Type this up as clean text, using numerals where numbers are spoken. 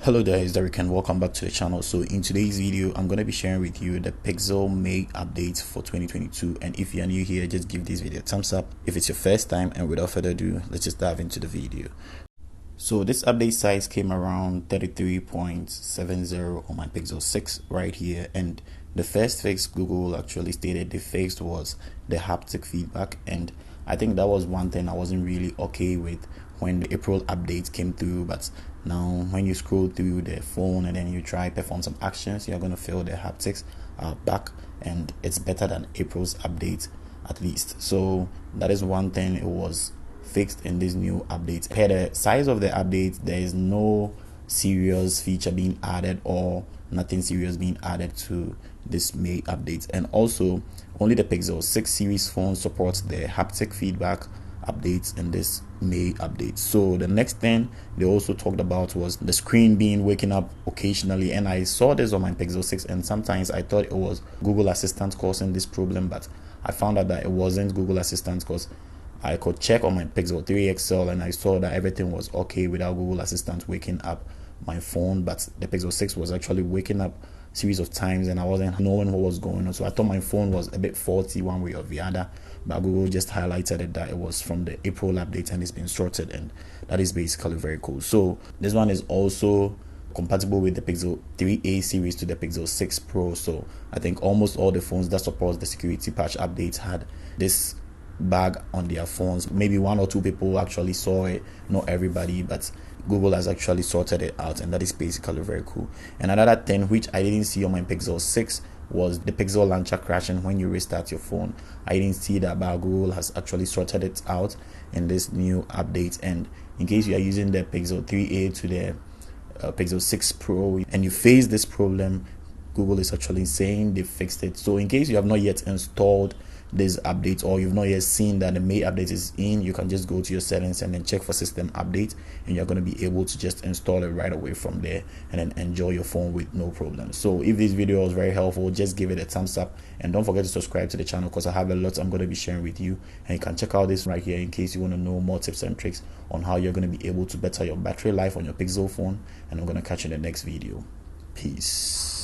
Hello there, it's Derek and welcome back to the channel. So in today's video, I'm going to be sharing with you the Pixel May update for 2022. And if you're new here, just give this video a thumbs up if it's your first time. And without further ado, let's just dive into the video. So this update size came around 33.70 on my Pixel 6 right here. And the first fix Google actually stated they fixed was the haptic feedback. And I think that was one thing I wasn't really okay with when the April update came through. But now when you scroll through the phone and then you try perform some actions, you're going to feel the haptics are back, and it's better than April's update at least. So that is one thing it was fixed in this new update. Per the size of the update, there is no serious feature being added or nothing serious being added to this May update. And also only the Pixel 6 series phone supports the haptic feedback updates in this May update. So the next thing they also talked about was the screen being waking up occasionally, and I saw this on my Pixel 6 and sometimes I thought it was Google Assistant causing this problem, but I found out that it wasn't Google Assistant because I could check on my Pixel 3 XL and I saw that everything was okay without Google Assistant waking up my phone. But the Pixel 6 was actually waking up series of times and I wasn't knowing what was going on, so I thought my phone was a bit faulty one way or the other, but Google just highlighted it that it was from the April update and it's been sorted, and that is basically very cool. So this one is also compatible with the Pixel 3a series to the Pixel 6 Pro. So I think almost all the phones that supports the security patch updates had this bug on their phones. Maybe one or two people actually saw it, not everybody, but Google has actually sorted it out, and that is basically very cool. And another thing which I didn't see on my Pixel 6 was the Pixel launcher crashing when you restart your phone. I didn't see that, but Google has actually sorted it out in this new update. And in case you are using the Pixel 3a to the Pixel 6 Pro and you face this problem, Google is actually saying they fixed it. So in case you have not yet installed this update or you've not yet seen that the May update is in, you can just go to your settings and then check for system update, and you're going to be able to just install it right away from there and then enjoy your phone with no problem. So if this video was very helpful, just give it a thumbs up and don't forget to subscribe to the channel because I have a lot I'm going to be sharing with you, and you can check out this right here in case you want to know more tips and tricks on how you're going to be able to better your battery life on your Pixel phone. And I'm going to catch you in the next video. Peace.